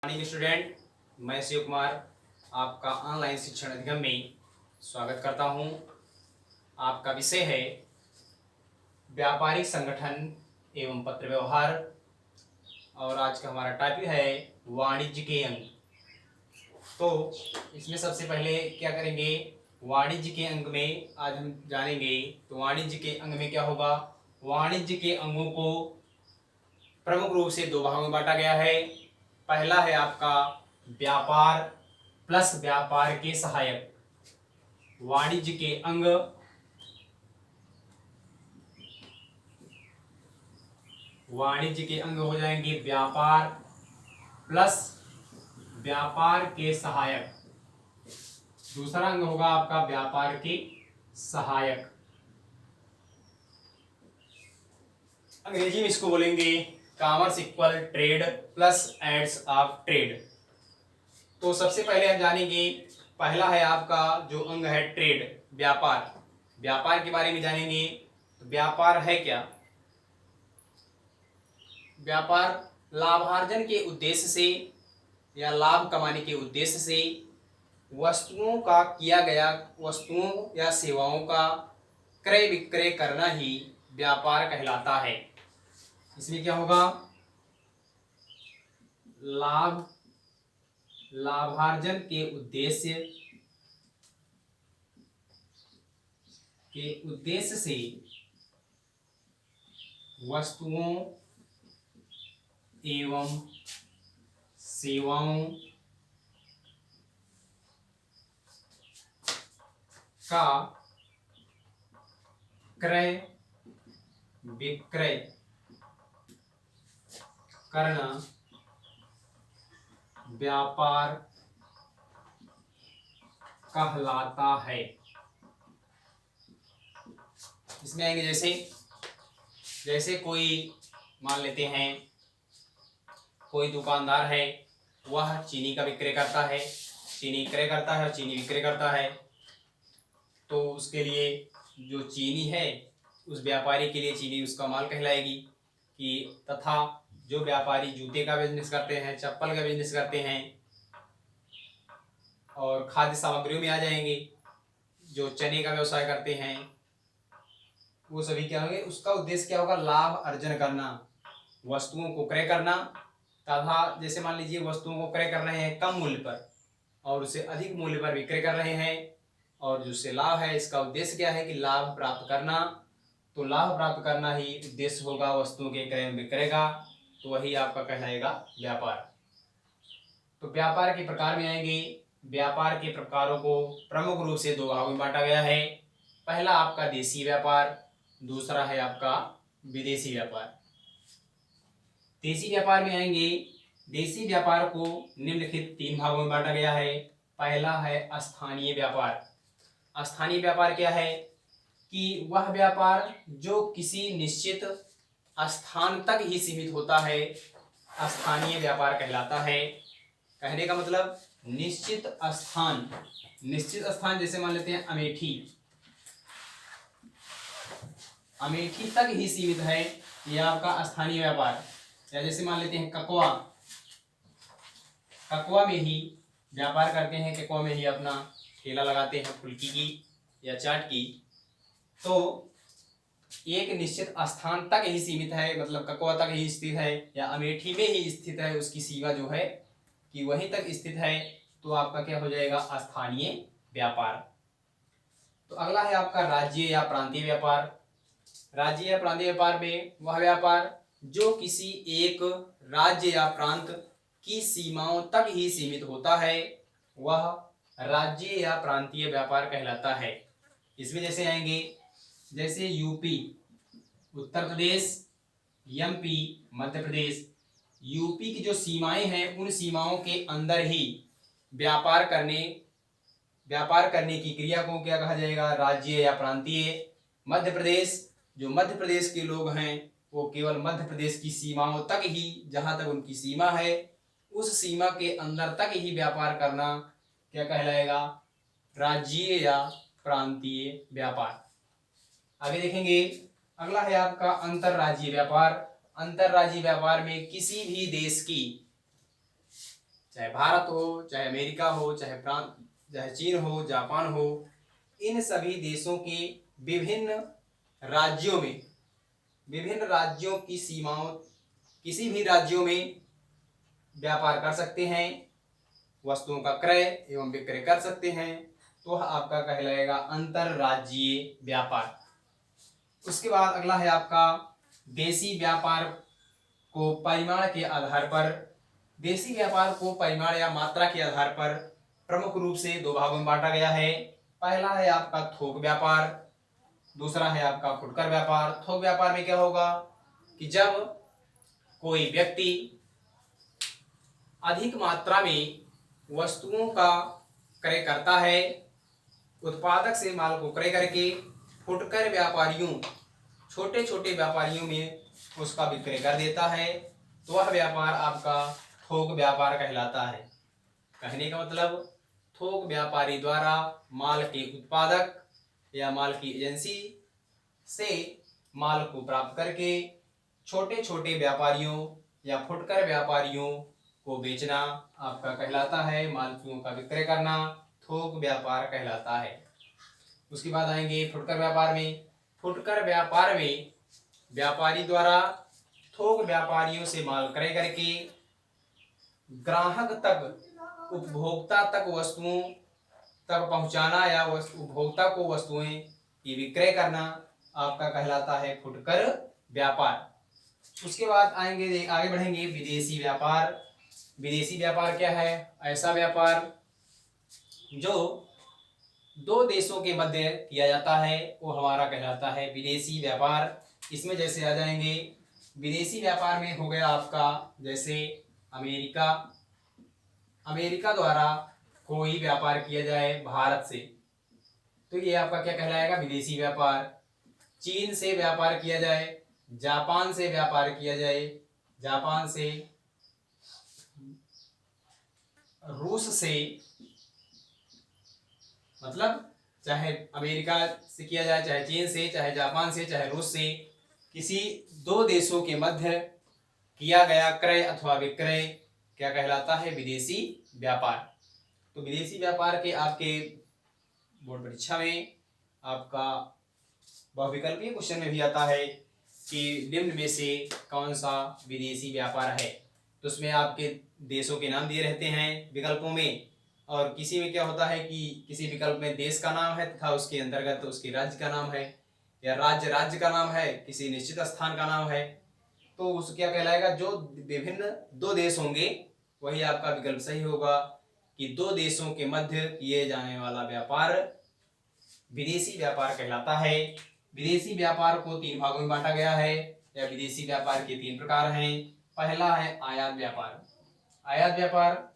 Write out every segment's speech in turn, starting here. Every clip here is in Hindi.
मॉर्निंग स्टूडेंट, मैं शिव कुमार आपका ऑनलाइन शिक्षण अधिगम में स्वागत करता हूं। आपका विषय है व्यापारिक संगठन एवं पत्र व्यवहार और आज का हमारा टॉपिक है वाणिज्य के अंग। तो इसमें सबसे पहले क्या करेंगे, वाणिज्य के अंग में आज हम जानेंगे। तो वाणिज्य के अंग में क्या होगा, वाणिज्य के अंगों को प्रमुख रूप से दो भागों में बांटा गया है। पहला है आपका व्यापार प्लस व्यापार के सहायक। वाणिज्य के अंग हो जाएंगे व्यापार प्लस व्यापार के सहायक। दूसरा अंग होगा आपका व्यापार के सहायक। अंग्रेजी में इसको बोलेंगे commerce equal trade plus aids of trade. तो सबसे पहले हम जानेंगे, पहला है आपका जो अंग है ट्रेड, व्यापार। व्यापार के बारे में जानेंगे। तो व्यापार है क्या? व्यापार लाभार्जन के उद्देश्य से या लाभ कमाने के उद्देश्य से वस्तुओं का किया गया, वस्तुओं या सेवाओं का क्रय विक्रय करना ही व्यापार कहलाता है। इसमें क्या होगा, लाभार्जन के उद्देश्य से वस्तुओं एवं सेवाओं का क्रय विक्रय करना व्यापार कहलाता है। इसमें आएंगे जैसे कोई मान लेते हैं, कोई दुकानदार है, वह चीनी का विक्रय करता है, चीनी क्रय करता है और चीनी विक्रय करता है। तो उसके लिए जो चीनी है, उस व्यापारी के लिए चीनी उसका माल कहलाएगी। कि तथा जो व्यापारी जूते का बिजनेस करते हैं, चप्पल का बिजनेस करते हैं और खाद्य सामग्रियों में आ जाएंगे, जो चने का व्यवसाय करते हैं, वो सभी क्या होंगे, उसका उद्देश्य क्या होगा, लाभ अर्जन करना, वस्तुओं को क्रय करना। तथा जैसे मान लीजिए वस्तुओं को क्रय कर रहे हैं कम मूल्य पर और उसे अधिक मूल्य पर विक्रय कर रहे हैं, और जिससे लाभ है, इसका उद्देश्य क्या है कि लाभ प्राप्त करना। तो लाभ प्राप्त करना ही उद्देश्य होगा वस्तुओं के क्रय विक्रय का, तो वही आपका कहलाएगा व्यापार। तो व्यापार के प्रकार में आएंगे। व्यापार के प्रकारों को प्रमुख रूप से दो भागों में बांटा गया है। पहला आपका देशी व्यापार, दूसरा है आपका विदेशी व्यापार। देशी व्यापार में आएंगे। देशी व्यापार को निम्नलिखित तीन भागों में बांटा गया है। पहला है स्थानीय व्यापार। स्थानीय व्यापार क्या है कि वह व्यापार जो किसी निश्चित स्थान तक ही सीमित होता है, स्थानीय व्यापार कहलाता है। कहने का मतलब निश्चित स्थान जैसे मान लेते हैं अमेठी तक ही सीमित है, यह आपका स्थानीय व्यापार। या जैसे मान लेते हैं ककवा में ही व्यापार करते हैं, ककवा में ही अपना ठेला लगाते हैं फुल्की की या चाट की। तो एक निश्चित स्थान तक ही सीमित है, मतलब ककवा तक ही स्थित है या अमेठी में ही स्थित है, उसकी सीमा जो है कि वहीं तक स्थित है, तो आपका क्या हो जाएगा, स्थानीय व्यापार। तो अगला है आपका राज्य या प्रांतीय व्यापार। राज्य या प्रांतीय व्यापार में वह व्यापार जो किसी एक राज्य या प्रांत की सीमाओं तक ही सीमित होता है, वह राज्य या प्रांतीय व्यापार कहलाता है। इसमें जैसे आएंगे, जैसे UP Uttar Pradesh, MP Madhya Pradesh. UP की जो सीमाएं हैं, उन सीमाओं के अंदर ही व्यापार करने की क्रिया को क्या कहा जाएगा, राज्य या प्रांतीय। मध्य प्रदेश, जो मध्य प्रदेश के लोग हैं, वो केवल मध्य प्रदेश की सीमाओं तक ही, जहां तक उनकी सीमा है, उस सीमा के अंदर तक ही व्यापार करना क्या कहलाएगा, राज्य या प्रांतीय व्यापार। आगे देखेंगे, अगला है आपका अंतरराज्यीय व्यापार। अंतरराज्यीय व्यापार में किसी भी देश की चाहे भारत हो, चाहे अमेरिका हो, चाहे फ्रांस, चाहे चीन हो, जापान हो, इन सभी देशों के विभिन्न राज्यों में, विभिन्न राज्यों की सीमाओं, किसी भी राज्यों में व्यापार कर सकते हैं, वस्तुओं का क्रय एवं विक्रय कर सकते हैं, तो आपका कहलाएगा अंतरराज्यीय व्यापार। उसके बाद अगला है आपका देशी व्यापार को परिमाण के आधार पर, देशी व्यापार को परिमाण या मात्रा के आधार पर प्रमुख रूप से दो भागों में बांटा गया है। पहला है आपका थोक व्यापार, दूसरा है आपका फुटकर व्यापार। थोक व्यापार में क्या होगा कि जब कोई व्यक्ति अधिक मात्रा में वस्तुओं का क्रय करता है, उत्पादक से माल को क्रय करके फुटकर व्यापारियों, छोटे छोटे व्यापारियों में उसका विक्रय कर देता है, तो वह व्यापार आपका थोक व्यापार कहलाता है। कहने का मतलब थोक व्यापारी द्वारा माल के उत्पादक या माल की एजेंसी से माल को प्राप्त करके छोटे छोटे व्यापारियों या फुटकर व्यापारियों को बेचना आपका कहलाता है, मालकियों का विक्रय करना थोक व्यापार कहलाता है। उसके बाद आएंगे फुटकर व्यापार में। फुटकर व्यापार में व्यापारी द्वारा थोक व्यापारियों से माल क्रय करके ग्राहक तक, उपभोक्ता तक वस्तुओं तक पहुंचाना या उपभोक्ता को वस्तुएं की विक्रय करना आपका कहलाता है फुटकर व्यापार। उसके बाद आएंगे, आगे बढ़ेंगे विदेशी व्यापार। विदेशी व्यापार क्या है? ऐसा व्यापार जो दो देशों के मध्य किया जाता है वो हमारा कहलाता है विदेशी व्यापार। इसमें जैसे आ जाएंगे, विदेशी व्यापार में हो गया आपका जैसे अमेरिका द्वारा कोई व्यापार किया जाए भारत से, तो ये आपका क्या कहलाएगा? विदेशी व्यापार। चीन से व्यापार किया जाए, जापान से व्यापार किया जाए, जापान से, रूस से, मतलब चाहे अमेरिका से किया जाए, चाहे चीन से, चाहे जापान से, चाहे रूस से, किसी दो देशों के मध्य किया गया क्रय अथवा विक्रय क्या कहलाता है? विदेशी व्यापार। तो विदेशी व्यापार के आपके बोर्ड परीक्षा में आपका बहुविकल्पीय क्वेश्चन में भी आता है कि निम्न में से कौन सा विदेशी व्यापार है। तो उसमें आपके देशों के नाम दिए रहते हैं विकल्पों में, और किसी में क्या होता है कि किसी विकल्प में देश का नाम है तथा उसके अंतर्गत उसके राज्य का नाम है, या राज्य का नाम है, किसी निश्चित स्थान का नाम है, तो उस क्या कहलाएगा? जो विभिन्न दो देश होंगे वही आपका विकल्प सही होगा कि दो देशों के मध्य किए जाने वाला व्यापार विदेशी व्यापार कहलाता है। विदेशी व्यापार को तीन भागों में बांटा गया है, या विदेशी व्यापार के तीन प्रकार हैं। पहला है आयात व्यापार। आयात व्यापार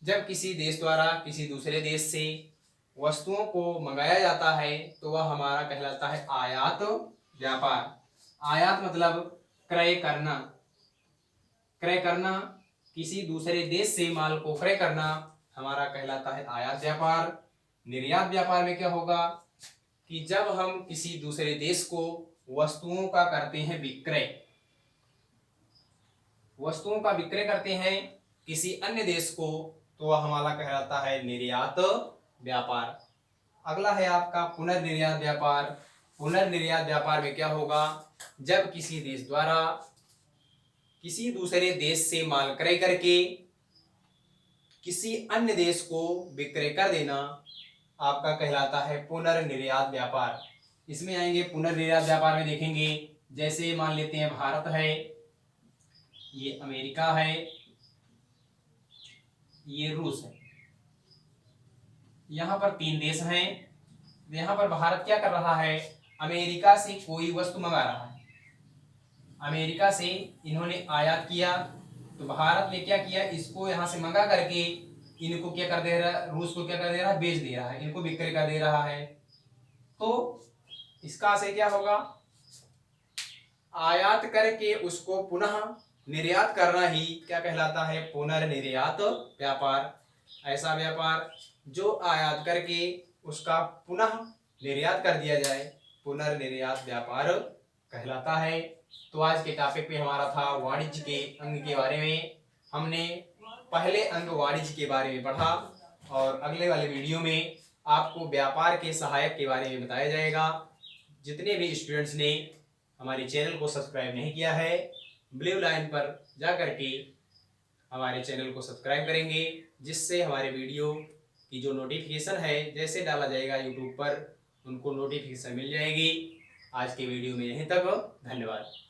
जब किसी देश द्वारा किसी दूसरे देश से वस्तुओं को मंगाया जाता है तो वह हमारा कहलाता है आयात व्यापार। आयात मतलब क्रय करना, क्रय करना, किसी दूसरे देश से माल को क्रय करना हमारा कहलाता है आयात व्यापार। निर्यात व्यापार में क्या होगा कि जब हम किसी दूसरे देश को वस्तुओं का करते हैं विक्रय, वस्तुओं का विक्रय करते हैं किसी अन्य देश को, तो वह हमारा कहलाता है निर्यात व्यापार। अगला है आपका पुनर्निर्यात व्यापार। पुनर्निर्यात व्यापार में क्या होगा? जब किसी देश द्वारा किसी दूसरे देश से माल क्रय करके किसी अन्य देश को विक्रय कर देना आपका कहलाता है पुनर्निर्यात व्यापार। इसमें आएंगे पुनर्निर्यात व्यापार में देखेंगे, जैसे मान लेते हैं भारत है, ये अमेरिका है, ये रूस है, यहाँ पर तीन देश हैं। यहाँ पर भारत क्या कर रहा है? अमेरिका से कोई वस्तु मंगा रहा है, अमेरिका से इन्होंने आयात किया, तो भारत ने क्या किया? इसको यहाँ से मंगा करके इनको क्या कर दे रहा है? रूस को क्या कर दे रहा है? बेच दे रहा है, इनको विक्रय कर दे रहा है। तो इसका से क्या होगा? आयात करके उसको पुनः निर्यात करना ही क्या कहलाता है? पुनर्निर्यात व्यापार। ऐसा व्यापार जो आयात करके उसका पुनः निर्यात कर दिया जाए, पुनर्निर्यात व्यापार कहलाता है। तो आज के टॉपिक पे हमारा था वाणिज्य के अंग के बारे में। हमने पहले अंग वाणिज्य के बारे में पढ़ा और अगले वाले वीडियो में आपको व्यापार के सहायक के बारे में बताया जाएगा। जितने भी स्टूडेंट्स ने हमारे चैनल को सब्सक्राइब नहीं किया है, ब्लू लाइन पर जा करके हमारे चैनल को सब्सक्राइब करेंगे, जिससे हमारे वीडियो की जो नोटिफिकेशन है जैसे डाला जाएगा यूट्यूब पर उनको नोटिफिकेशन मिल जाएगी। आज के वीडियो में यहीं तक, धन्यवाद।